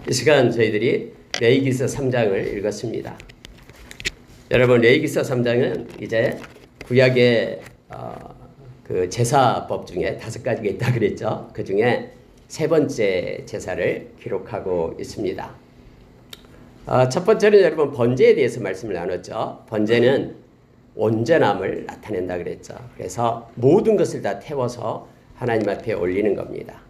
이 시간 저희들이 레위기서 3장을 읽었습니다. 여러분, 레위기서 3장은 이제 구약의 그 제사법 중에 5가지가 있다 그랬죠. 그 중에 세 번째 제사를 기록하고 있습니다. 첫 번째는 여러분 번제에 대해서 말씀을 나눴죠. 번제는 온전함을 나타낸다 그랬죠. 그래서 모든 것을 다 태워서 하나님 앞에 올리는 겁니다.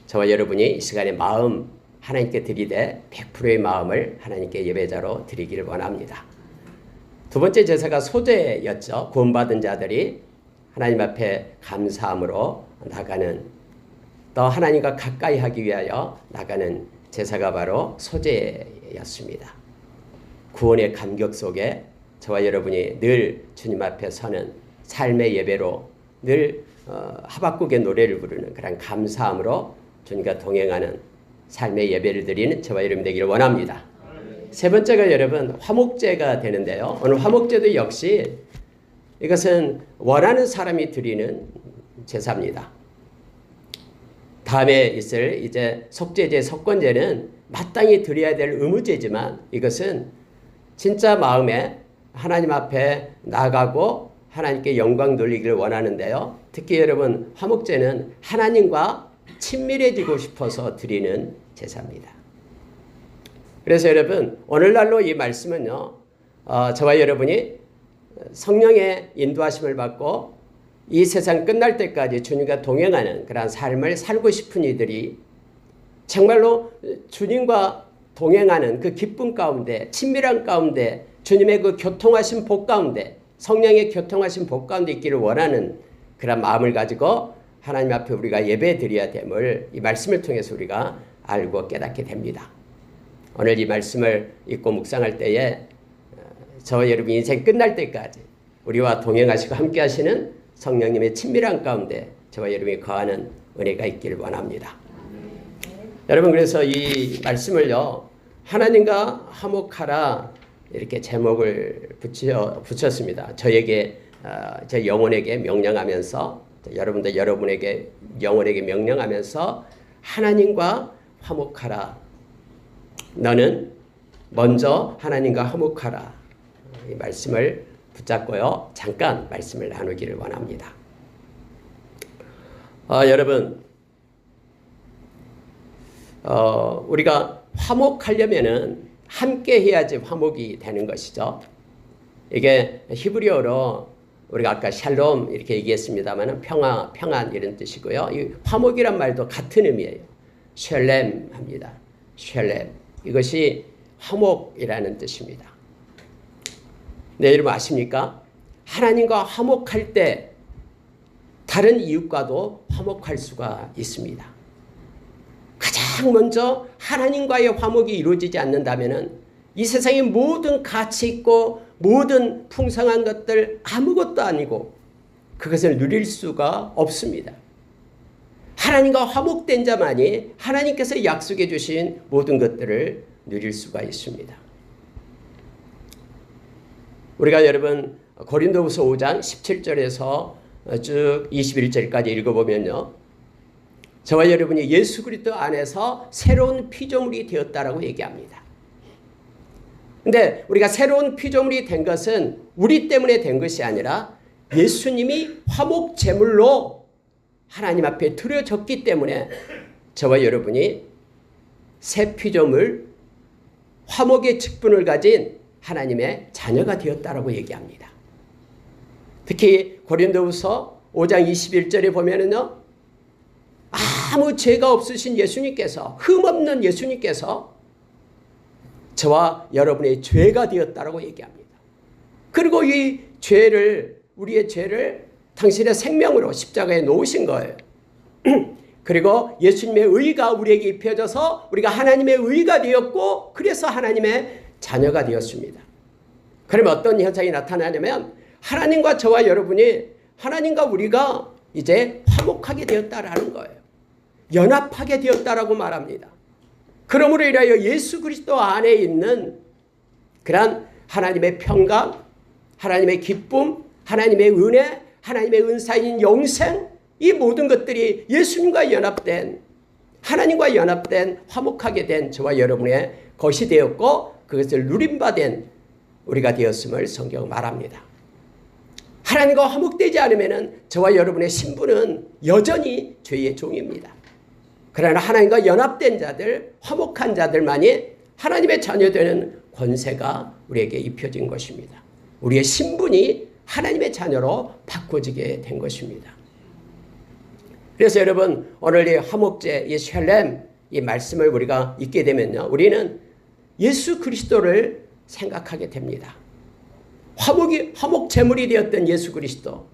저와 여러분이 이 시간에 마음 하나님께 드리되 100%의 마음을 하나님께 예배자로 드리기를 원합니다. 두 번째 제사가 소제였죠. 구원받은 자들이 하나님 앞에 감사함으로 나가는, 또 하나님과 가까이 하기 위하여 나가는 제사가 바로 소제였습니다. 구원의 감격 속에 저와 여러분이 늘 주님 앞에 서는 삶의 예배로 늘 하박국의 노래를 부르는 그런 감사함으로 주님과 동행하는 삶의 예배를 드리는 저와 여러분 되기를 원합니다. 세 번째가 여러분 화목제가 되는데요. 오늘 화목제도 역시 이것은 원하는 사람이 드리는 제사입니다. 다음에 있을 이제 속죄제, 속건제는 마땅히 드려야 될 의무제지만 이것은 진짜 마음에 하나님 앞에 나가고 하나님께 영광 돌리기를 원하는데요. 특히 여러분 화목제는 하나님과 친밀해지고 싶어서 드리는 제사입니다. 그래서 여러분 오늘날로 이 말씀은요, 저와 여러분이 성령의 인도하심을 받고 이 세상 끝날 때까지 주님과 동행하는 그런 삶을 살고 싶은 이들이 정말로 주님과 동행하는 그 기쁨 가운데, 친밀한 가운데, 주님의 그 교통하신 복 가운데, 성령의 교통하신 복 가운데 있기를 원하는 그런 마음을 가지고 하나님 앞에 우리가 예배 드려야 됨을 이 말씀을 통해서 우리가 알고 깨닫게 됩니다. 오늘 이 말씀을 읽고 묵상할 때에 저와 여러분 인생 끝날 때까지 우리와 동행하시고 함께 하시는 성령님의 친밀한 가운데 저와 여러분이 거하는 은혜가 있기를 원합니다. 여러분, 그래서 이 말씀을요, 하나님과 화목하라 이렇게 제목을 붙였습니다. 저에게, 제 영혼에게 명령하면서, 여러분들 여러분에게 영혼에게 명령하면서 하나님과 화목하라. 너는 먼저 하나님과 화목하라. 이 말씀을 붙잡고요, 잠깐 말씀을 나누기를 원합니다. 여러분, 우리가 화목하려면은 함께 해야지 화목이 되는 것이죠. 이게 히브리어로 우리가 아까 샬롬 이렇게 얘기했습니다만 평화, 평안 이런 뜻이고요. 이 화목이란 말도 같은 의미예요. 샬렘 합니다. 샬렘. 이것이 화목이라는 뜻입니다. 네, 여러분 아십니까? 하나님과 화목할 때 다른 이웃과도 화목할 수가 있습니다. 가장 먼저 하나님과의 화목이 이루어지지 않는다면 이 세상의 모든 가치 있고 모든 풍성한 것들 아무것도 아니고 그것을 누릴 수가 없습니다. 하나님과 화목된 자만이 하나님께서 약속해 주신 모든 것들을 누릴 수가 있습니다. 우리가 여러분 고린도후서 5장 17절에서 쭉 21절까지 읽어보면요, 저와 여러분이 예수 그리스도 안에서 새로운 피조물이 되었다라고 얘기합니다. 근데 우리가 새로운 피조물이 된 것은 우리 때문에 된 것이 아니라 예수님이 화목 제물로 하나님 앞에 드려졌기 때문에 저와 여러분이 새 피조물, 화목의 직분을 가진 하나님의 자녀가 되었다라고 얘기합니다. 특히 고린도후서 5장 21절에 보면은요, 아무 죄가 없으신 예수님께서, 흠없는 예수님께서 저와 여러분의 죄가 되었다라고 얘기합니다. 그리고 이 죄를, 우리의 죄를 당신의 생명으로 십자가에 놓으신 거예요. 그리고 예수님의 의가 우리에게 입혀져서 우리가 하나님의 의가 되었고, 그래서 하나님의 자녀가 되었습니다. 그러면 어떤 현상이 나타나냐면 하나님과 저와 여러분이, 하나님과 우리가 이제 화목하게 되었다라는 거예요. 연합하게 되었다라고 말합니다. 그러므로 인하여 예수 그리스도 안에 있는 그런 하나님의 평강, 하나님의 기쁨, 하나님의 은혜, 하나님의 은사인 영생, 이 모든 것들이 예수님과 연합된 하나님과 연합된 화목하게 된 저와 여러분의 것이 되었고 그것을 누림받은 우리가 되었음을 성경은 말합니다. 하나님과 화목되지 않으면 저와 여러분의 신분은 여전히 죄의 종입니다. 그러나 하나님과 연합된 자들, 화목한 자들만이 하나님의 자녀되는 권세가 우리에게 입혀진 것입니다. 우리의 신분이 하나님의 자녀로 바꿔지게 된 것입니다. 그래서 여러분 오늘 이 화목제, 이 샬렘 이 말씀을 우리가 읽게 되면요, 우리는 예수 그리스도를 생각하게 됩니다. 화목 제물이 되었던 예수 그리스도,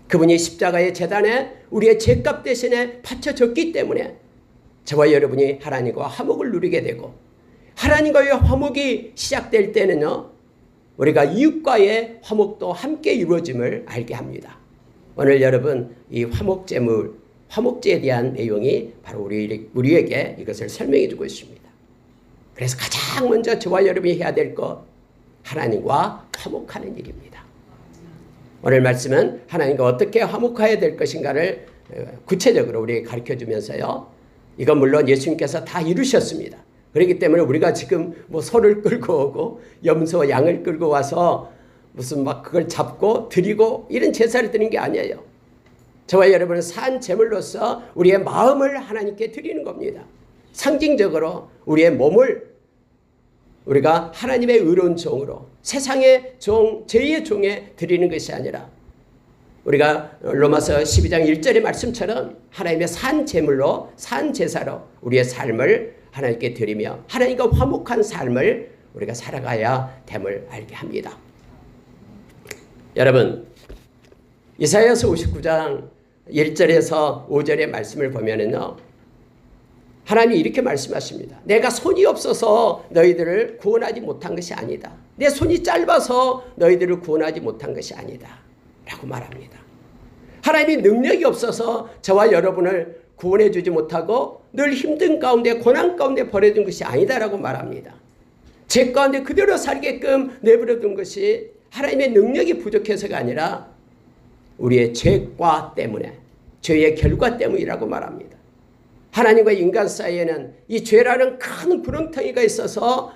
그분이 십자가의 제단에 우리의 죄값 대신에 바쳐졌기 때문에 저와 여러분이 하나님과 화목을 누리게 되고, 하나님과의 화목이 시작될 때는요, 우리가 이웃과의 화목도 함께 이루어짐을 알게 합니다. 오늘 여러분 이 화목제물, 화목제에 대한 내용이 바로 우리에게 이것을 설명해 주고 있습니다. 그래서 가장 먼저 저와 여러분이 해야 될 것, 하나님과 화목하는 일입니다. 오늘 말씀은 하나님과 어떻게 화목해야 될 것인가를 구체적으로 우리에게 가르쳐주면서요, 이건 물론 예수님께서 다 이루셨습니다. 그렇기 때문에 우리가 지금 뭐 소를 끌고 오고 염소 양을 끌고 와서 무슨 막 그걸 잡고 드리고 이런 제사를 드리는 게 아니에요. 저와 여러분은 산 제물로서 우리의 마음을 하나님께 드리는 겁니다. 상징적으로 우리의 몸을 우리가 하나님의 의로운 종으로, 세상의 종, 죄의 종에 드리는 것이 아니라 우리가 로마서 12장 1절의 말씀처럼 하나님의 산 제물로, 산 제사로 우리의 삶을 하나님께 드리며 하나님과 화목한 삶을 우리가 살아가야 됨을 알게 합니다. 여러분, 이사야서 59장 1절에서 5절의 말씀을 보면은요, 하나님이 이렇게 말씀하십니다. 내가 손이 없어서 너희들을 구원하지 못한 것이 아니다. 내 손이 짧아서 너희들을 구원하지 못한 것이 아니다 라고 말합니다. 하나님이 능력이 없어서 저와 여러분을 구원해 주지 못하고 늘 힘든 가운데, 고난 가운데 버려둔 것이 아니다라고 말합니다. 죄 가운데 그대로 살게끔 내버려둔 것이 하나님의 능력이 부족해서가 아니라 우리의 죄과 때문에, 죄의 결과 때문이라고 말합니다. 하나님과 인간 사이에는 이 죄라는 큰 구렁텅이가 있어서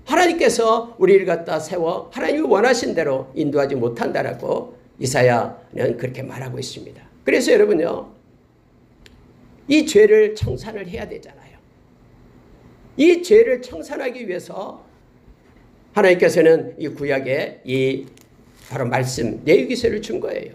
하나님께서 우리를 갖다 세워 하나님이 원하신 대로 인도하지 못한다라고 이사야는 그렇게 말하고 있습니다. 그래서 여러분요, 이 죄를 청산을 해야 되잖아요. 이 죄를 청산하기 위해서 하나님께서는 이 구약에 이 바로 말씀, 레위기서를 준 거예요.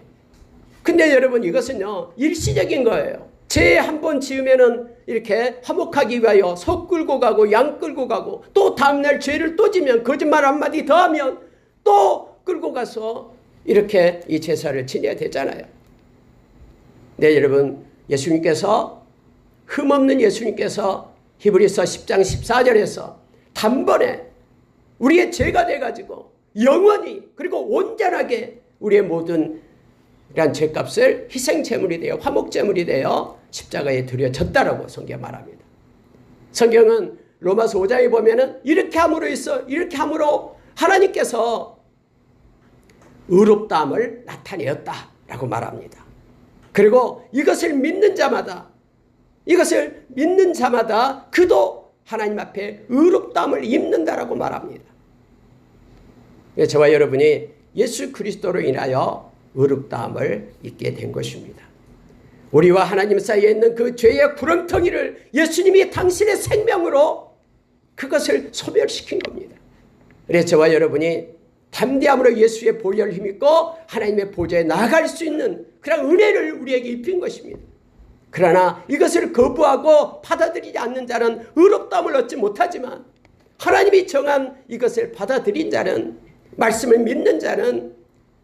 근데 여러분 이것은요, 일시적인 거예요. 죄 한 번 지으면은 이렇게 화목하기 위하여 소 끌고 가고 양 끌고 가고, 또 다음날 죄를 또 지면 거짓말 한마디 더 하면 또 끌고 가서 이렇게 이 제사를 지내야 되잖아요. 네, 여러분, 예수님께서, 흠없는 예수님께서 히브리서 10장 14절에서 단번에 우리의 죄가 돼가지고 영원히 그리고 온전하게 우리의 모든 이러한 죄값을 희생제물이 되어, 화목제물이 되어 십자가에 드려졌다라고 성경 말합니다. 성경은 로마서 5장에 보면은 이렇게 함으로 하나님께서 의롭다함을 나타내었다라고 말합니다. 그리고 이것을 믿는 자마다 그도 하나님 앞에 의롭다함을 입는다라고 말합니다. 저와 여러분이 예수 그리스도로 인하여 의롭다함을 입게 된 것입니다. 우리와 하나님 사이에 있는 그 죄의 구렁텅이를 예수님이 당신의 생명으로 그것을 소멸시킨 겁니다. 그래서 저와 여러분이 담대함으로 예수의 보혈을 힘입고 하나님의 보좌에 나아갈 수 있는 그런 은혜를 우리에게 입힌 것입니다. 그러나 이것을 거부하고 받아들이지 않는 자는 의롭다함을 얻지 못하지만, 하나님이 정한 이것을 받아들인 자는, 말씀을 믿는 자는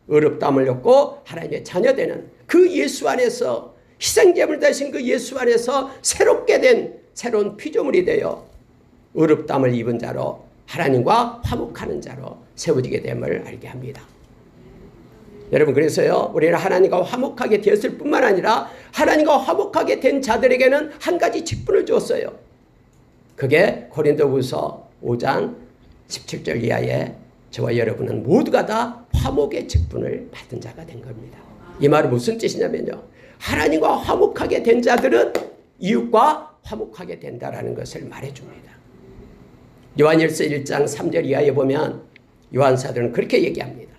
의롭다함을 얻고 하나님의 자녀되는 그 예수 안에서, 희생제물 되신 그 예수 안에서 새롭게 된 새로운 피조물이 되어 의롭다함을 입은 자로, 하나님과 화목하는 자로 세워지게 됨을 알게 합니다. 여러분, 그래서요, 우리는 하나님과 화목하게 되었을 뿐만 아니라 하나님과 화목하게 된 자들에게는 한 가지 직분을 주었어요. 그게 고린도후서 5장 17절 이하에 저와 여러분은 모두가 다 화목의 직분을 받은 자가 된 겁니다. 이 말은 무슨 뜻이냐면요, 하나님과 화목하게 된 자들은 이웃과 화목하게 된다라는 것을 말해줍니다. 요한일서 1장 3절 이하에 보면 요한사도는 그렇게 얘기합니다.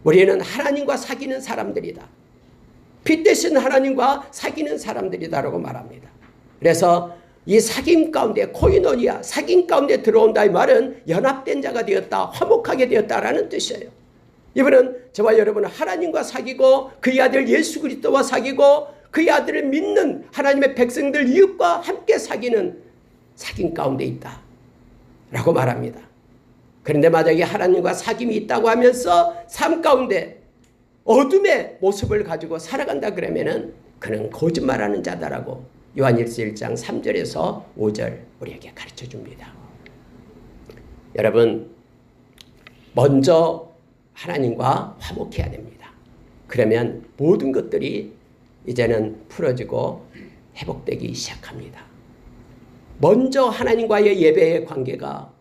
우리는 하나님과 사귀는 사람들이다. 빛 대신 하나님과 사귀는 사람들이다라고 말합니다. 그래서 이 사귐 가운데 코이노니아, 사귐 가운데 들어온다 이 말은 연합된 자가 되었다, 화목하게 되었다라는 뜻이에요. 이분은 저와 여러분은 하나님과 사귀고 그의 아들 예수 그리스도와 사귀고 그의 아들을 믿는 하나님의 백성들 이웃과 함께 사귀는 사귐 가운데 있다 라고 말합니다. 그런데 만약에 하나님과 사귐이 있다고 하면서 삶 가운데 어둠의 모습을 가지고 살아간다 그러면은 그는 거짓말하는 자다라고 요한일서 1장 3절에서 5절 우리에게 가르쳐 줍니다. 여러분, 먼저 하나님과 화목해야 됩니다. 그러면 모든 것들이 이제는 풀어지고 회복되기 시작합니다. 먼저 하나님과의 예배의 관계가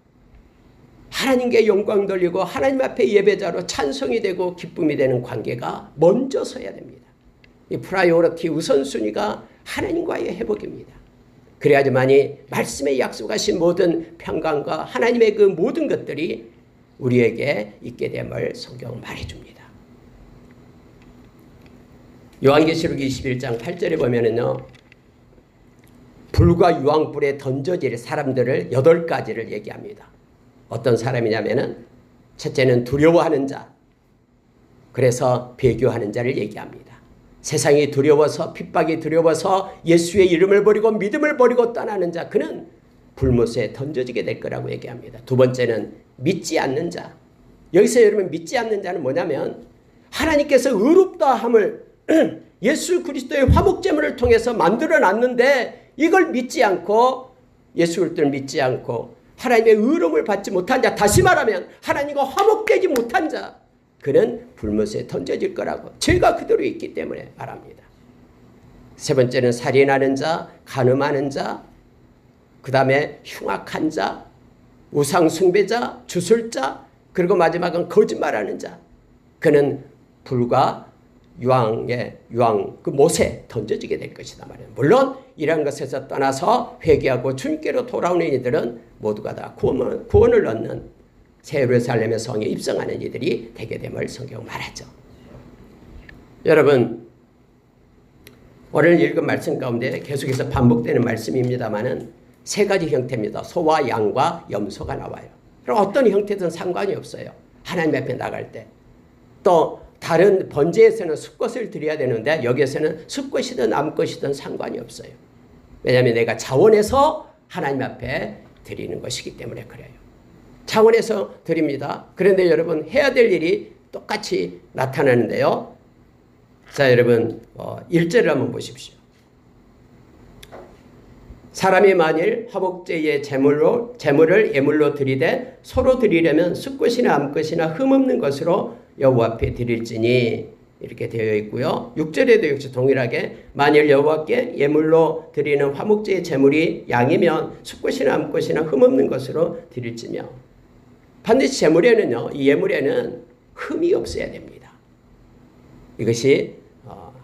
하나님께 영광 돌리고 하나님 앞에 예배자로 찬송이 되고 기쁨이 되는 관계가 먼저 서야 됩니다. 이 프라이오리티 우선순위가 하나님과의 회복입니다. 그래야지만이 말씀에 약속하신 모든 평강과 하나님의 그 모든 것들이 우리에게 있게 됨을 성경은 말해줍니다. 요한계시록 21장 8절에 보면은요, 불과 유황불에 던져질 사람들을 8가지를 얘기합니다. 어떤 사람이냐면은 첫째는 두려워하는 자, 그래서 배교하는 자를 얘기합니다. 세상이 두려워서 핍박이 두려워서 예수의 이름을 버리고 믿음을 버리고 떠나는 자, 그는 불못에 던져지게 될 거라고 얘기합니다. 두 번째는 믿지 않는 자. 여기서 여러분 믿지 않는 자는 뭐냐면 하나님께서 의롭다 함을 예수 그리스도의 화목제물을 통해서 만들어 놨는데 이걸 믿지 않고 예수 그리스도를 믿지 않고 하나님의 의로움을 받지 못한 자, 다시 말하면 하나님과 화목되지 못한 자, 그는 불못에 던져질 거라고 죄가 그대로 있기 때문에 말합니다. 세 번째는 살인하는 자, 간음하는 자, 그 다음에 흉악한 자, 우상숭배자, 주술자, 그리고 마지막은 거짓말하는 자, 그는 불과 유황 그 못에 던져지게 될 것이다 말이에요. 물론 이런 것에서 떠나서 회개하고 주님께로 돌아오는 이들은 모두가 다 구원을 얻는 새 예루살렘의 성에 입성하는 이들이 되게 됨을 성경은 말하죠. 여러분, 오늘 읽은 말씀 가운데 계속해서 반복되는 말씀입니다만은 세 가지 형태입니다. 소와 양과 염소가 나와요. 그럼 어떤 형태든 상관이 없어요. 하나님 앞에 나갈 때. 또 다른 번제에서는 숫것을 드려야 되는데 여기에서는 숫것이든 암것이든 상관이 없어요. 왜냐하면 내가 자원해서 하나님 앞에 드리는 것이기 때문에 그래요. 차원에서 드립니다. 그런데 여러분 해야 될 일이 똑같이 나타나는데요. 자, 여러분 1절을 한번 보십시오. 사람이 만일 화목제의 제물을 예물로 드리되 서로 드리려면 숫것이나 암것이나 흠없는 것으로 여호와 앞에 드릴지니 이렇게 되어 있고요. 6절에도 역시 동일하게 만일 여호와께 예물로 드리는 화목제의 제물이 양이면 숫것이나 암것이나 흠없는 것으로 드릴지며, 반드시 제물에는요, 이 예물에는 흠이 없어야 됩니다. 이것이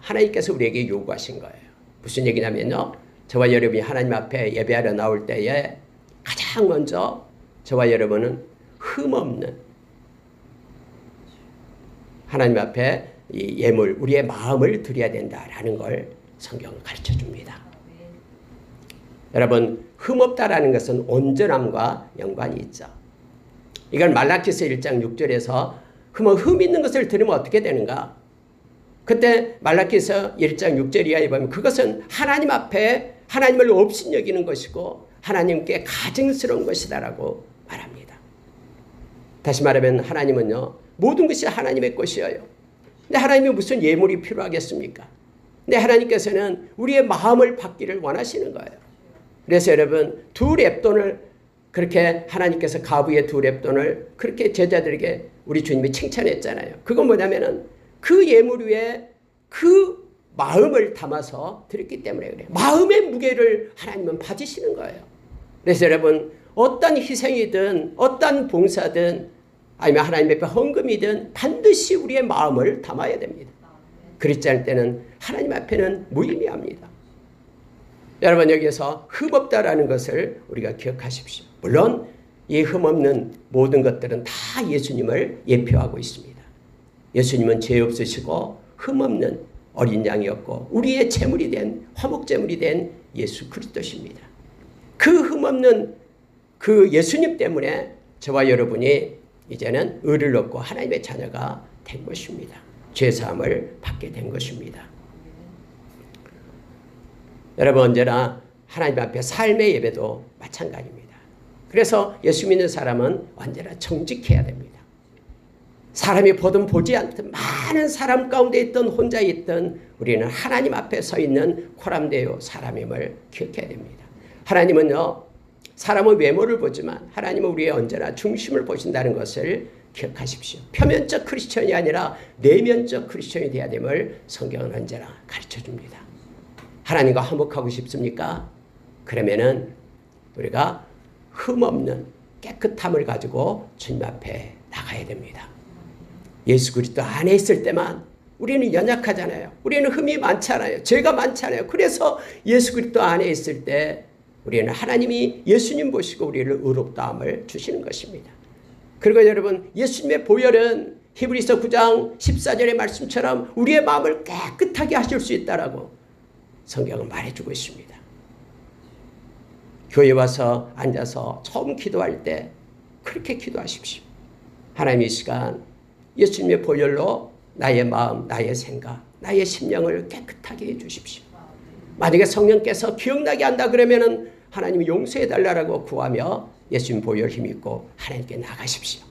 하나님께서 우리에게 요구하신 거예요. 무슨 얘기냐면요, 저와 여러분이 하나님 앞에 예배하러 나올 때에 가장 먼저 저와 여러분은 흠없는 하나님 앞에 이 예물, 우리의 마음을 드려야 된다라는 걸 성경은 가르쳐 줍니다. 여러분, 흠없다라는 것은 온전함과 연관이 있죠. 이걸 말라기서 1장 6절에서 흠 있는 것을 드리면 어떻게 되는가? 그때 말라기서 1장 6절 이하에 보면 그것은 하나님 앞에 하나님을 업신여기는 것이고 하나님께 가증스러운 것이다라고 말합니다. 다시 말하면 하나님은요, 모든 것이 하나님의 것이에요. 근데 하나님이 무슨 예물이 필요하겠습니까? 근데 하나님께서는 우리의 마음을 받기를 원하시는 거예요. 그래서 여러분, 두 렙돈을 그렇게 하나님께서 가부의 두 렙돈을 그렇게 제자들에게 우리 주님이 칭찬했잖아요. 그건 뭐냐면은 그 예물 위에 그 마음을 담아서 드렸기 때문에 그래요. 마음의 무게를 하나님은 받으시는 거예요. 그래서 여러분, 어떤 희생이든 어떤 봉사든 아니면 하나님 앞에 헌금이든 반드시 우리의 마음을 담아야 됩니다. 그렇지 않을 때는 하나님 앞에는 무의미합니다. 여러분 여기에서 흠없다라는 것을 우리가 기억하십시오. 물론 이 흠없는 모든 것들은 다 예수님을 예표하고 있습니다. 예수님은 죄 없으시고 흠없는 어린 양이었고 우리의 제물이 된 화목제물이 된 예수 그리스도십니다. 그 흠없는 그 예수님 때문에 저와 여러분이 이제는 의를 얻고 하나님의 자녀가 된 것입니다. 죄사함을 받게 된 것입니다. 여러분 언제나 하나님 앞에 삶의 예배도 마찬가지입니다. 그래서 예수 믿는 사람은 언제나 정직해야 됩니다. 사람이 보든 보지 않든 많은 사람 가운데 있던 혼자 있던 우리는 하나님 앞에 서 있는 코람데오 사람임을 기억해야 됩니다. 하나님은요 사람의 외모를 보지만 하나님은 우리의 언제나 중심을 보신다는 것을 기억하십시오. 표면적 크리스천이 아니라 내면적 크리스천이 되어야 됨을 성경은 언제나 가르쳐줍니다. 하나님과 화목하고 싶습니까? 그러면은 우리가 흠없는 깨끗함을 가지고 주님 앞에 나가야 됩니다. 예수 그리스도 안에 있을 때만 우리는 연약하잖아요. 우리는 흠이 많잖아요. 죄가 많잖아요. 그래서 예수 그리스도 안에 있을 때 우리는 하나님이 예수님 보시고 우리를 의롭다함을 주시는 것입니다. 그리고 여러분 예수님의 보혈은 히브리서 9장 14절의 말씀처럼 우리의 마음을 깨끗하게 하실 수 있다라고 성경은 말해주고 있습니다. 교회 와서 앉아서 처음 기도할 때 그렇게 기도하십시오. 하나님 이 시간 예수님의 보혈로 나의 마음, 나의 생각, 나의 심령을 깨끗하게 해주십시오. 만약에 성령께서 기억나게 한다 그러면은 하나님이 용서해달라고 구하며 예수님 보혈 힘입고 하나님께 나가십시오.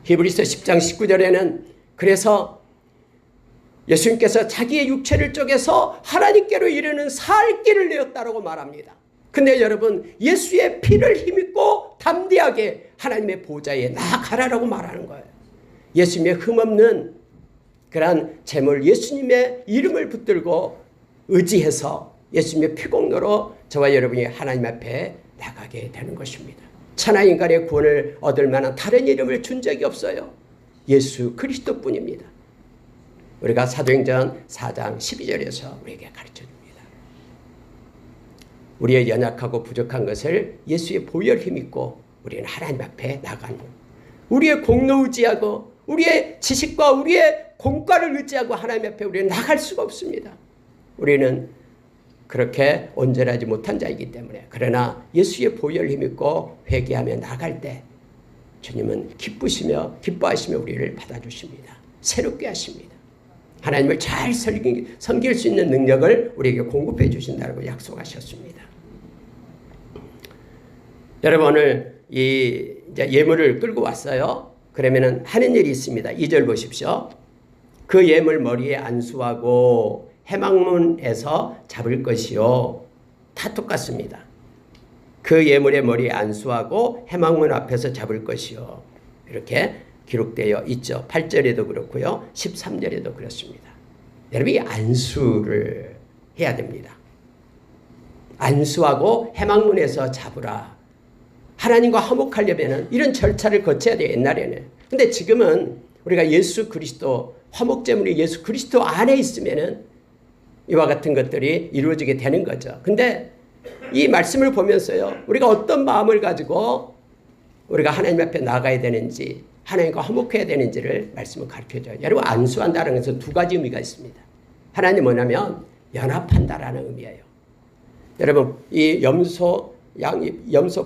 히브리서 10장 19절에는 그래서 예수님께서 자기의 육체를 쪼개서 하나님께로 이르는 살 길을 내었다라고 말합니다. 근데 여러분 예수의 피를 힘입고 담대하게 하나님의 보좌에 나아가라라고 말하는 거예요. 예수님의 흠없는 그러한 제물 예수님의 이름을 붙들고 의지해서 예수님의 피공로로 저와 여러분이 하나님 앞에 나가게 되는 것입니다. 천하 인간의 구원을 얻을 만한 다른 이름을 준 적이 없어요. 예수 그리스도뿐입니다. 우리가 사도행전 4장 12절에서 우리에게 가르쳐줍니다. 우리의 연약하고 부족한 것을 예수의 보혈 힘입고 우리는 하나님 앞에 나가는 우리의 공로 의지하고 우리의 지식과 우리의 공과를 의지하고 하나님 앞에 우리는 나갈 수가 없습니다. 우리는 그렇게 온전하지 못한 자이기 때문에 그러나 예수의 보혈 힘입고 회개하며 나갈 때 주님은 기뻐하시며 우리를 받아주십니다. 새롭게 하십니다. 하나님을 잘 섬길 수 있는 능력을 우리에게 공급해 주신다고 약속하셨습니다. 여러분 오늘 이제 예물을 끌고 왔어요. 그러면은 하는 일이 있습니다. 2절 보십시오. 그 예물 머리에 안수하고 해망문에서 잡을 것이요. 다 똑같습니다. 그 예물의 머리에 안수하고 해망문 앞에서 잡을 것이요. 이렇게 기록되어 있죠. 8절에도 그렇고요. 13절에도 그렇습니다. 여러분 이 안수를 해야 됩니다. 안수하고 해망문에서 잡으라. 하나님과 화목하려면 이런 절차를 거쳐야 돼요. 옛날에는. 근데 지금은 우리가 예수 그리스도 화목제물이 예수 그리스도 안에 있으면은 이와 같은 것들이 이루어지게 되는 거죠. 근데 이 말씀을 보면서요. 우리가 어떤 마음을 가지고 우리가 하나님 앞에 나가야 되는지 하나님과 화목해야 되는지를 말씀을 가르쳐줘요. 여러분 안수한다는 것은 두 가지 의미가 있습니다. 하나님 뭐냐면 연합한다라는 의미예요. 여러분 이 염소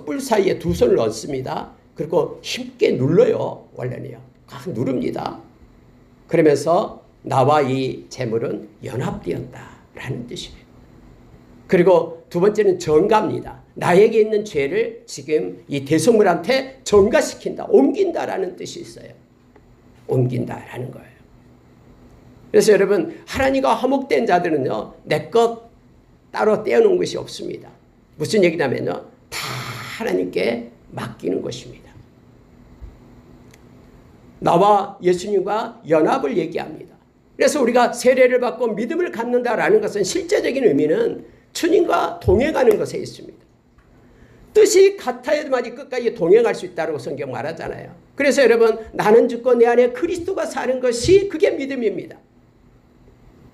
뿔 사이에 두 손을 얹습니다. 그리고 힘께 눌러요. 원래는요. 막 누릅니다. 그러면서 나와 이 재물은 연합되었다라는 뜻이에요. 그리고 두 번째는 전가입니다. 나에게 있는 죄를 지금 이 대속물한테 전가시킨다, 옮긴다라는 뜻이 있어요. 옮긴다라는 거예요. 그래서 여러분 하나님과 화목된 자들은요, 내 것 따로 떼어놓은 것이 없습니다. 무슨 얘기냐면요, 다 하나님께 맡기는 것입니다. 나와 예수님과 연합을 얘기합니다. 그래서 우리가 세례를 받고 믿음을 갖는다라는 것은 실제적인 의미는 주님과 동행하는 것에 있습니다. 뜻이 같아야만이 끝까지 동행할 수 있다고 성경 말하잖아요. 그래서 여러분 나는 죽고 내 안에 그리스도가 사는 것이 그게 믿음입니다.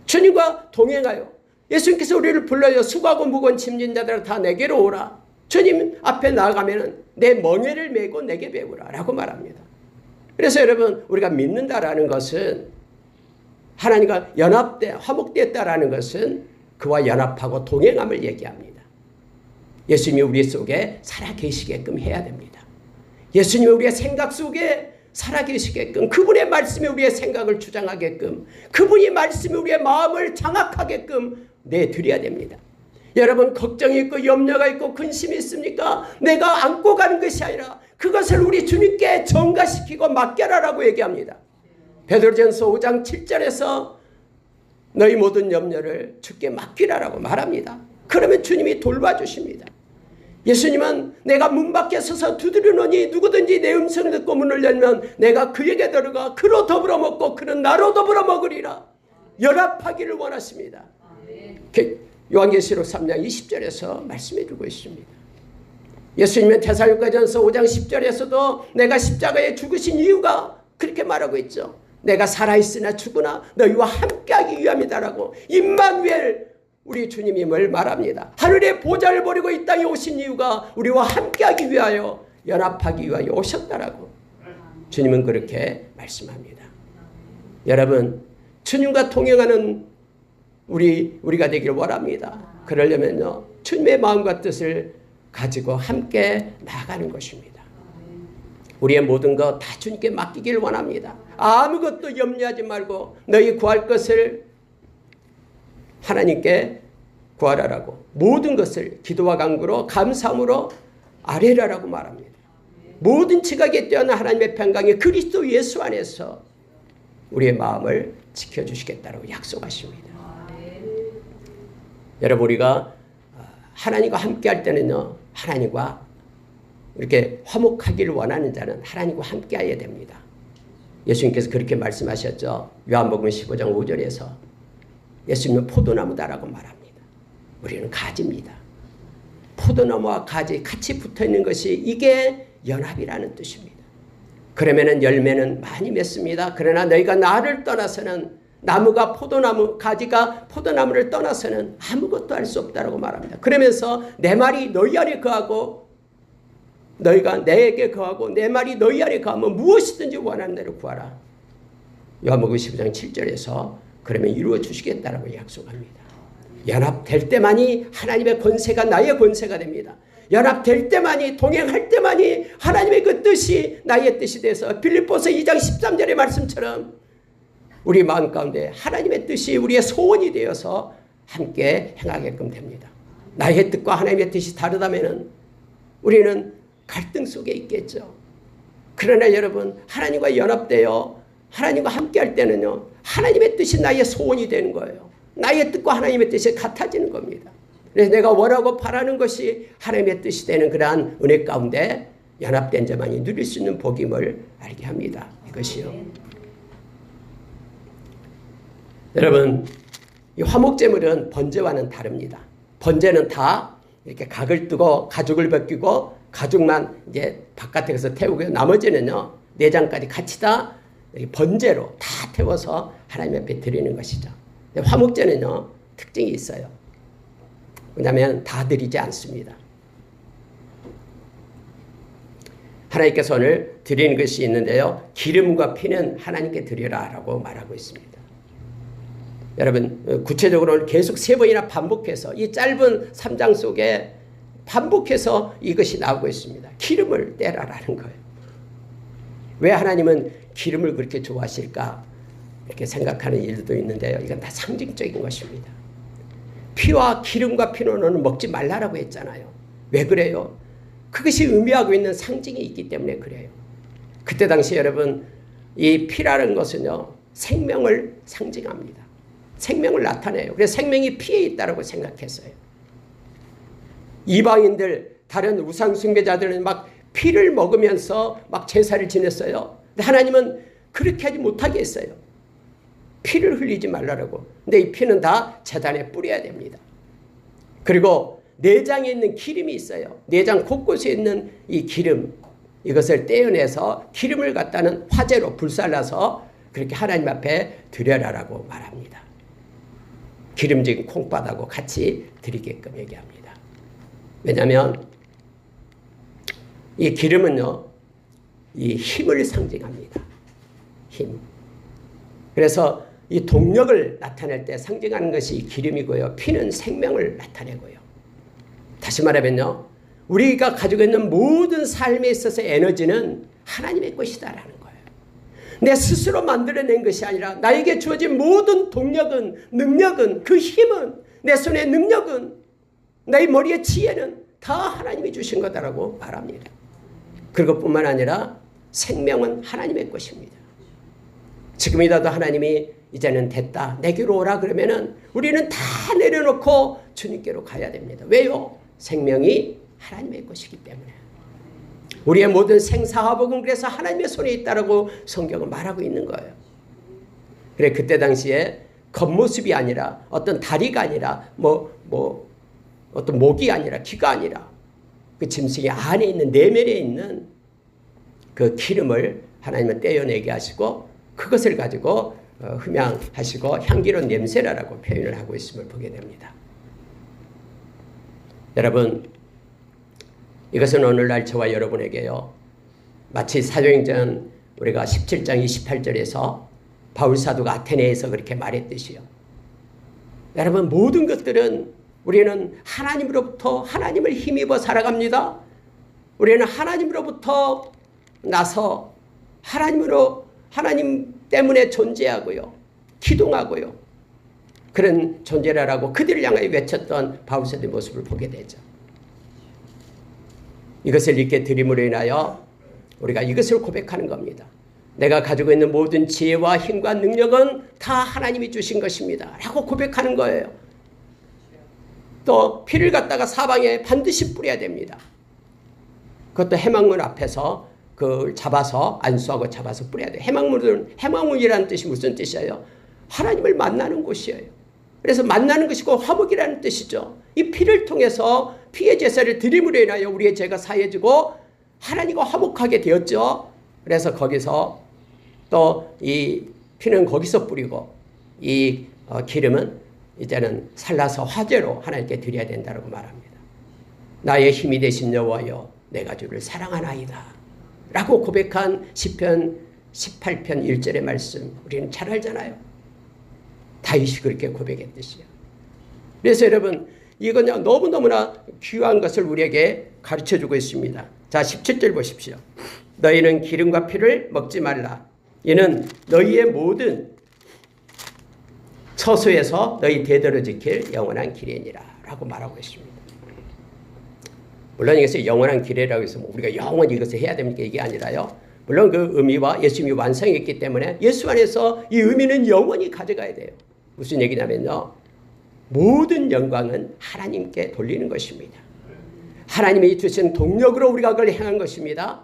주님과 동행하여 예수님께서 우리를 불러요. 수고하고 무거운 짐진 자들아 다 내게로 오라. 주님 앞에 나아가면 내 멍에를 메고 내게 배우라 라고 말합니다. 그래서 여러분, 우리가 믿는다라는 것은, 하나님과 화목되었다라는 것은 그와 연합하고 동행함을 얘기합니다. 예수님이 우리 속에 살아계시게끔 해야 됩니다. 예수님이 우리의 생각 속에 살아계시게끔, 그분의 말씀이 우리의 생각을 주장하게끔, 그분의 말씀이 우리의 마음을 장악하게끔 내드려야 됩니다. 여러분, 걱정이 있고 염려가 있고 근심이 있습니까? 내가 안고 가는 것이 아니라 그것을 우리 주님께 전가시키고 맡겨라라고 얘기합니다. 베드로전서 5장 7절에서 너희 모든 염려를 주께 맡기라라고 말합니다. 그러면 주님이 돌봐주십니다. 예수님은 내가 문 밖에 서서 두드리노니 누구든지 내 음성을 듣고 문을 열면 내가 그에게 들어가 그로 더불어 먹고 그는 나로 더불어 먹으리라. 연합하기를 원하십니다. 요한계시록 3장 20절에서 말씀해 주고 있습니다. 예수님은 데살로니가전서 5장 10절에서도 내가 십자가에 죽으신 이유가 그렇게 말하고 있죠. 내가 살아있으나 죽으나 너희와 함께하기 위함이다라고 임마누엘 우리 주님임을 말합니다. 하늘의 보좌를 버리고 이 땅에 오신 이유가 우리와 함께하기 위하여, 연합하기 위하여 오셨다라고 주님은 그렇게 말씀합니다. 여러분, 주님과 동행하는 우리가 되기를 원합니다. 그러려면요, 주님의 마음과 뜻을 가지고 함께 나아가는 것입니다. 우리의 모든 것 다 주님께 맡기길 원합니다. 아무것도 염려하지 말고 너희 구할 것을 하나님께 구하라라고, 모든 것을 기도와 간구로 감사함으로 아뢰라라고 말합니다. 모든 지각에 뛰어난 하나님의 평강이 그리스도 예수 안에서 우리의 마음을 지켜주시겠다라고 약속하십니다. 여러분, 우리가 하나님과 함께 할 때는요, 하나님과 이렇게 화목하기를 원하는 자는 하나님과 함께 해야 됩니다. 예수님께서 그렇게 말씀하셨죠. 요한복음 15장 5절에서 예수님은 포도나무다라고 말합니다. 우리는 가지입니다. 포도나무와 가지 같이 붙어있는 것이, 이게 연합이라는 뜻입니다. 그러면 열매는 많이 맺습니다. 그러나 너희가 나를 떠나서는, 나무가 포도나무, 가지가 포도나무를 떠나서는 아무것도 할 수 없다라고 말합니다. 그러면서 내 말이 너희 안에 거하고 너희가 내게 거하고 내 말이 너희 안에 거하면 무엇이든지 원하는 대로 구하라. 요한복음 15장 7절에서 그러면 이루어 주시겠다라고 약속합니다. 연합될 때만이 하나님의 권세가 나의 권세가 됩니다. 연합될 때만이, 동행할 때만이 하나님의 그 뜻이 나의 뜻이 돼서 빌립보서 2장 13절의 말씀처럼 우리 마음 가운데 하나님의 뜻이 우리의 소원이 되어서 함께 행하게끔 됩니다. 나의 뜻과 하나님의 뜻이 다르다면 우리는 갈등 속에 있겠죠. 그러나 여러분, 하나님과 연합되어 하나님과 함께 할 때는요, 하나님의 뜻이 나의 소원이 되는 거예요. 나의 뜻과 하나님의 뜻이 같아지는 겁니다. 그래서 내가 원하고 바라는 것이 하나님의 뜻이 되는 그러한 은혜 가운데 연합된 자만이 누릴 수 있는 복임을 알게 합니다. 이것이요. 여러분, 이 화목제물은 번제와는 다릅니다. 번제는 다 이렇게 각을 뜨고 가죽을 벗기고 가죽만 이제 바깥에서 태우고, 나머지는요, 내장까지 같이 다 번제로 다 태워서 하나님 앞에 드리는 것이죠. 화목제는요, 특징이 있어요. 왜냐하면 다 드리지 않습니다. 하나님께서 오늘 드리는 것이 있는데요, 기름과 피는 하나님께 드리라 라고 말하고 있습니다. 여러분, 구체적으로는 계속 3번이나 반복해서 이 짧은 3장 속에 반복해서 이것이 나오고 있습니다. 기름을 떼라라는 거예요. 왜 하나님은 기름을 그렇게 좋아하실까? 이렇게 생각하는 일도 있는데요. 이건 다 상징적인 것입니다. 피와 기름과 피로는 먹지 말라라고 했잖아요. 왜 그래요? 그것이 의미하고 있는 상징이 있기 때문에 그래요. 그때 당시 여러분, 이 피라는 것은요, 생명을 상징합니다. 생명을 나타내요. 그래서 생명이 피에 있다라고 생각했어요. 이방인들, 다른 우상 숭배자들은 막 피를 먹으면서 막 제사를 지냈어요. 근데 하나님은 그렇게 하지 못하게 했어요. 피를 흘리지 말라고. 근데 이 피는 다 제단에 뿌려야 됩니다. 그리고 내장에 있는 기름이 있어요. 내장 곳곳에 있는 이 기름, 이것을 떼어내서 기름을 갖다는 화재로 불살라서 그렇게 하나님 앞에 드려라라고 말합니다. 기름진 콩팥하고 같이 드리게끔 얘기합니다. 왜냐하면 이 기름은요, 이 힘을 상징합니다. 힘. 그래서 이 동력을 나타낼 때 상징하는 것이 기름이고요. 피는 생명을 나타내고요. 다시 말하면요, 우리가 가지고 있는 모든 삶에 있어서 에너지는 하나님의 것이다라는 거예요. 내 스스로 만들어낸 것이 아니라 나에게 주어진 모든 동력은, 능력은, 그 힘은, 내 손의 능력은, 나의 머리의 지혜는 다 하나님이 주신 거다라고 말합니다. 그것뿐만 아니라 생명은 하나님의 것입니다. 지금이라도 하나님이 이제는 됐다, 내게로 오라 그러면은 우리는 다 내려놓고 주님께로 가야 됩니다. 왜요? 생명이 하나님의 것이기 때문에. 우리의 모든 생사화복은 그래서 하나님의 손에 있다라고 성경은 말하고 있는 거예요. 그래, 그때 당시에 겉모습이 아니라, 어떤 다리가 아니라, 어떤 목이 아니라, 귀가 아니라, 그 짐승의 안에 있는, 내면에 있는 그 기름을 하나님은 떼어내게 하시고, 그것을 가지고 흠양하시고 향기로운 냄새라고 표현을 하고 있음을 보게 됩니다. 여러분, 이것은 오늘날 저와 여러분에게요, 마치 사도행전 우리가 17장 28절에서 바울사도가 아테네에서 그렇게 말했듯이요. 여러분, 모든 것들은 우리는 하나님으로부터 하나님을 힘입어 살아갑니다. 우리는 하나님으로부터 나서 하나님 때문에 존재하고요, 기동하고요, 그런 존재라고 그들을 향하여 외쳤던 바울사도의 모습을 보게 되죠. 이것을 읽게 드림으로 인하여 우리가 이것을 고백하는 겁니다. 내가 가지고 있는 모든 지혜와 힘과 능력은 다 하나님이 주신 것입니다 라고 고백하는 거예요. 또 피를 갖다가 사방에 반드시 뿌려야 됩니다. 그것도 해망문 앞에서 그걸 잡아서, 안수하고 잡아서 뿌려야 돼요. 해망문이라는 뜻이 무슨 뜻이에요? 하나님을 만나는 곳이에요. 그래서 만나는 것이고 화목이라는 뜻이죠. 이 피를 통해서 피의 제사를 드림으로 인하여 우리의 죄가 사해지고 하나님과 화목하게 되었죠. 그래서 거기서 또 이 피는 거기서 뿌리고 이 기름은 이제는 살라서 화제로 하나님께 드려야 된다고 말합니다. 나의 힘이 되신 여호와여, 내가 주를 사랑하나이다 라고 고백한 시편 18편 1절의 말씀 우리는 잘 알잖아요. 다윗이 그렇게 고백했듯이요. 그래서 여러분, 이건 너무너무나 귀한 것을 우리에게 가르쳐주고 있습니다. 자, 17절 보십시오. 너희는 기름과 피를 먹지 말라. 이는 너희의 모든 처소에서 너희 대대로 지킬 영원한 기례니라 라고 말하고 있습니다. 물론 이것이 영원한 기례라고 해서 우리가 영원히 이것을 해야 됩니까? 이게 아니라요. 물론 그 의미와 예수님이 완성했기 때문에 예수 안에서 이 의미는 영원히 가져가야 돼요. 무슨 얘기냐면요, 모든 영광은 하나님께 돌리는 것입니다. 하나님이 주신 동력으로 우리가 그걸 행한 것입니다.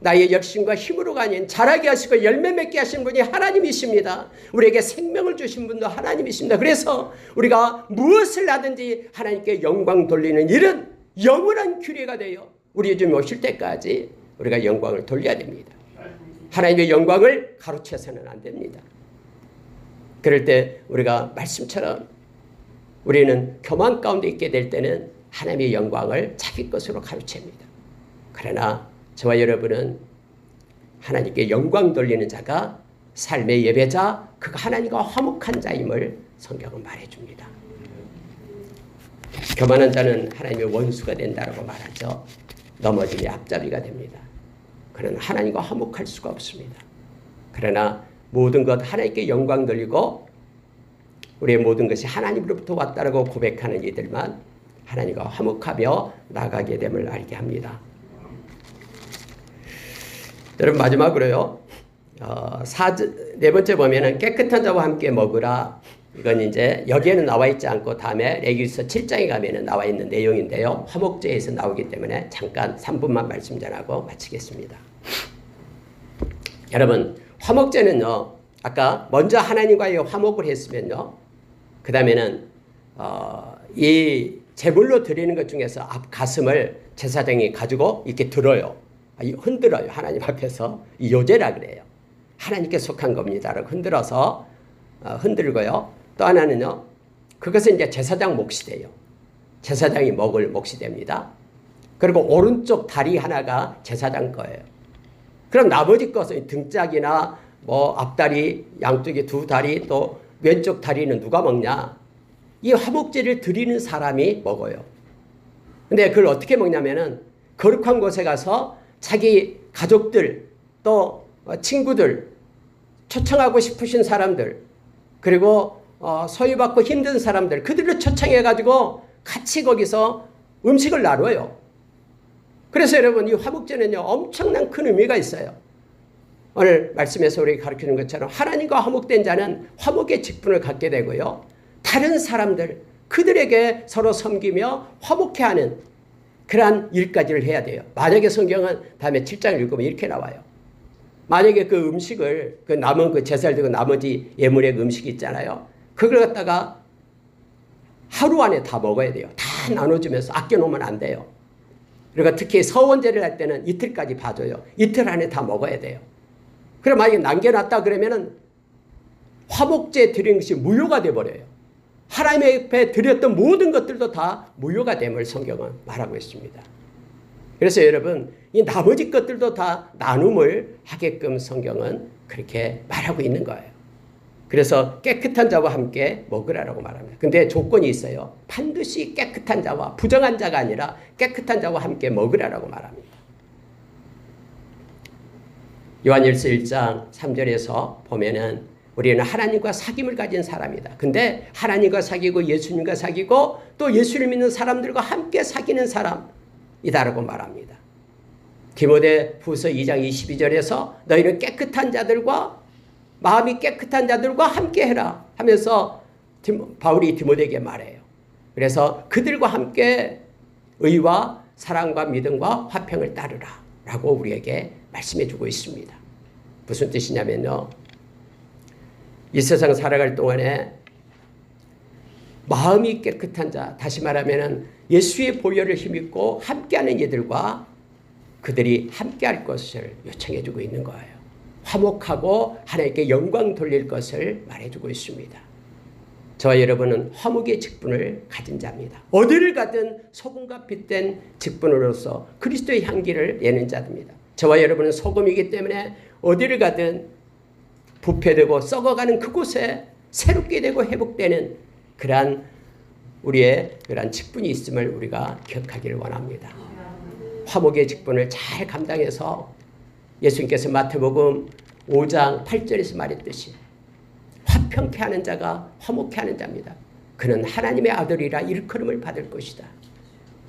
나의 열심과 힘으로가 아닌 자라게 하시고 열매 맺게 하신 분이 하나님이십니다. 우리에게 생명을 주신 분도 하나님이십니다. 그래서 우리가 무엇을 하든지 하나님께 영광 돌리는 일은 영원한 규례가 되어 우리 주님 오실 때까지 우리가 영광을 돌려야 됩니다. 하나님의 영광을 가로채서는 안 됩니다. 그럴 때 우리가 말씀처럼 우리는 교만 가운데 있게 될 때는 하나님의 영광을 자기 것으로 가로챕니다. 그러나 저와 여러분은 하나님께 영광 돌리는 자가 삶의 예배자, 그가 하나님과 화목한 자임을 성경은 말해줍니다. 교만한 자는 하나님의 원수가 된다고 말하죠. 넘어짐이 앞잡이가 됩니다. 그는 하나님과 화목할 수가 없습니다. 그러나 모든 것 하나님께 영광 돌리고 우리의 모든 것이 하나님으로부터 왔다라고 고백하는 이들만 하나님과 화목하며 나가게 됨을 알게 합니다. 여러분, 마지막으로요, 네 번째 보면은 깨끗한 자와 함께 먹으라. 이건 이제 여기에는 나와 있지 않고 다음에 레위기서 7장에 가면은 나와 있는 내용인데요. 화목제에서 나오기 때문에 잠깐 3분만 말씀 전하고 마치겠습니다. 여러분, 화목제는요, 아까 먼저 하나님과의 화목을 했으면요, 그 다음에는 이 제물로 드리는 것 중에서 앞 가슴을 제사장이 가지고 이렇게 들어요. 흔들어요. 하나님 앞에서. 이 요제라 그래요. 하나님께 속한 겁니다라고 흔들어서 흔들고요. 또 하나는요, 그것은 이제 제사장 몫이 돼요. 제사장이 먹을 몫이 됩니다. 그리고 오른쪽 다리 하나가 제사장 거예요. 그럼 나머지 것은 등짝이나 뭐 앞다리, 양쪽에 두 다리, 또 왼쪽 다리는 누가 먹냐? 이 화목제를 드리는 사람이 먹어요. 근데 그걸 어떻게 먹냐면은 거룩한 곳에 가서 자기 가족들, 또 친구들, 초청하고 싶으신 사람들, 그리고 소유받고 힘든 사람들, 그들을 초청해가지고 같이 거기서 음식을 나눠요. 그래서 여러분, 이 화목제는요, 엄청난 큰 의미가 있어요. 오늘 말씀에서 우리 가르치는 것처럼 하나님과 화목된 자는 화목의 직분을 갖게 되고요. 다른 사람들, 그들에게 서로 섬기며 화목해하는 그러한 일까지를 해야 돼요. 만약에 성경은 다음에 7장을 읽으면 이렇게 나와요. 만약에 그 음식을, 그 남은 그 제사를 드고 나머지 예물의 음식이 있잖아요. 그걸 갖다가 하루 안에 다 먹어야 돼요. 다 나눠주면서 아껴놓으면 안 돼요. 그리고 특히 서원제를 할 때는 이틀까지 봐줘요. 이틀 안에 다 먹어야 돼요. 그럼 만약에 남겨놨다 그러면은 화목제 드리는 것이 무효가 돼버려요. 하나님 앞에 드렸던 모든 것들도 다 무효가 됨을 성경은 말하고 있습니다. 그래서 여러분, 이 나머지 것들도 다 나눔을 하게끔 성경은 그렇게 말하고 있는 거예요. 그래서 깨끗한 자와 함께 먹으라라고 말합니다. 근데 조건이 있어요. 반드시 깨끗한 자와 부정한 자가 아니라 깨끗한 자와 함께 먹으라라고 말합니다. 요한일서 1장 3절에서 보면은 우리는 하나님과 사귐을 가진 사람이다. 근데 하나님과 사귀고 예수님과 사귀고 또 예수를 믿는 사람들과 함께 사귀는 사람이다라고 말합니다. 디모데후서 2장 22절에서 너희는 깨끗한 자들과 마음이 깨끗한 자들과 함께 해라 하면서 바울이 디모데에게 말해요. 그래서 그들과 함께 의와 사랑과 믿음과 화평을 따르라 라고 우리에게 말씀해 주고 있습니다. 무슨 뜻이냐면요, 이 세상 살아갈 동안에 마음이 깨끗한 자, 다시 말하면 예수의 보혈을 힘입고 함께하는 이들과 그들이 함께할 것을 요청해 주고 있는 거예요. 화목하고 하나님께 영광 돌릴 것을 말해주고 있습니다. 저와 여러분은 화목의 직분을 가진 자입니다. 어디를 가든 소금과 빛된 직분으로서 그리스도의 향기를 내는 자입니다. 저와 여러분은 소금이기 때문에 어디를 가든 부패되고 썩어가는 그곳에 새롭게 되고 회복되는 그러한 우리의 그러한 직분이 있음을 우리가 기억하기를 원합니다. 화목의 직분을 잘 감당해서 예수님께서 마태복음 5장 8절에서 말했듯이 화평케 하는 자가 화목케 하는 자입니다. 그는 하나님의 아들이라 일컬음을 받을 것이다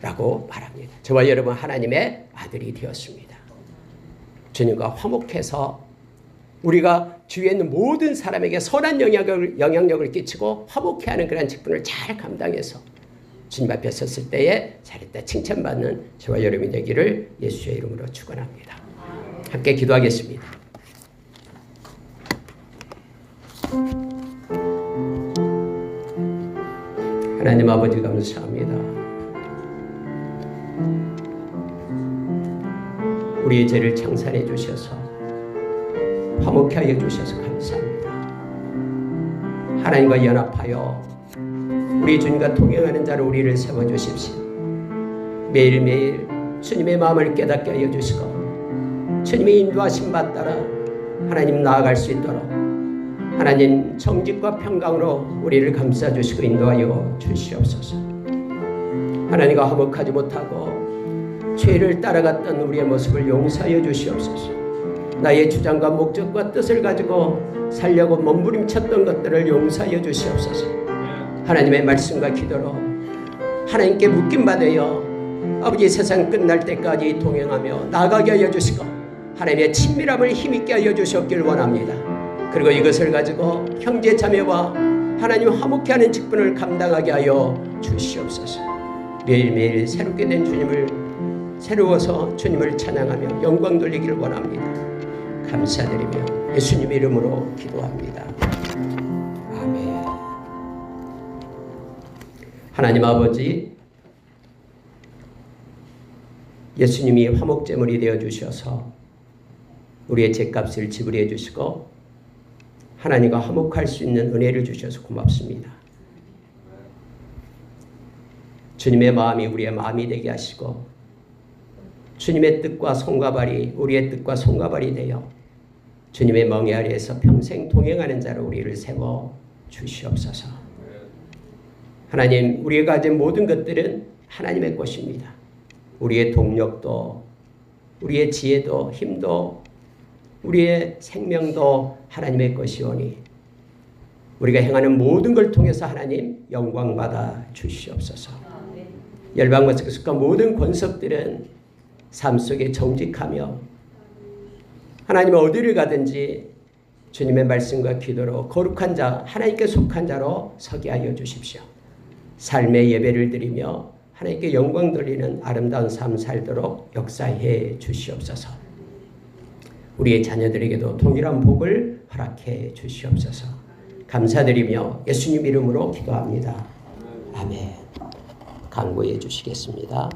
라고 말합니다. 저와 여러분 하나님의 아들이 되었습니다. 주님과 화목해서 우리가 주위에 있는 모든 사람에게 선한 영향력을 끼치고 화목케 하는 그런 직분을 잘 감당해서 주님 앞에 섰을 때에 잘했다 칭찬받는 저와 여러분이 되기를 예수의 이름으로 축원합니다. 함께 기도하겠습니다. 하나님 아버지 감사합니다. 우리의 죄를 청산해 주셔서 화목케 하여 주셔서 감사합니다. 하나님과 연합하여 우리 주님과 동행하는 자로 우리를 세워주십시오. 매일매일 주님의 마음을 깨닫게 하여 주시고 주님의 인도하심 받따라 하나님 나아갈 수 있도록 하나님 정직과 평강으로 우리를 감싸주시고 인도하여 주시옵소서. 하나님과 화목하지 못하고 죄를 따라갔던 우리의 모습을 용서하여 주시옵소서. 나의 주장과 목적과 뜻을 가지고 살려고 몸부림쳤던 것들을 용서하여 주시옵소서. 하나님의 말씀과 기도로 하나님께 묶임받아요 아버지 세상 끝날 때까지 동행하며 나가게 하여 주시고 하나님의 친밀함을 힘있게 하여 주셨길 원합니다. 그리고 이것을 가지고 형제 자매와 하나님 화목케 하는 직분을 감당하게 하여 주시옵소서. 매일매일 새롭게 된 주님을 새로워서 주님을 찬양하며 영광 돌리기를 원합니다. 감사드리며 예수님 이름으로 기도합니다. 아멘. 하나님 아버지, 예수님이 화목제물이 되어 주셔서 우리의 죄값을 지불해 주시고 하나님과 화목할 수 있는 은혜를 주셔서 고맙습니다. 주님의 마음이 우리의 마음이 되게 하시고 주님의 뜻과 손과 발이 우리의 뜻과 손과 발이 되어 주님의 멍에 아래에서 평생 동행하는 자로 우리를 세워 주시옵소서. 하나님, 우리가 가진 모든 것들은 하나님의 것입니다. 우리의 동력도 우리의 지혜도 힘도 우리의 생명도 하나님의 것이오니 우리가 행하는 모든 걸 통해서 하나님 영광받아 주시옵소서. 열방과 sek수과 모든 권석들은 삶 속에 정직하며 하나님 어디를 가든지 주님의 말씀과 기도로 거룩한 자, 하나님께 속한 자로 서게 하여 주십시오. 삶의 예배를 드리며 하나님께 영광 돌리는 아름다운 삶 살도록 역사해 주시옵소서. 우리의 자녀들에게도 동일한 복을 허락해 주시옵소서. 감사드리며 예수님 이름으로 기도합니다. 아멘. 강구해 주시겠습니다.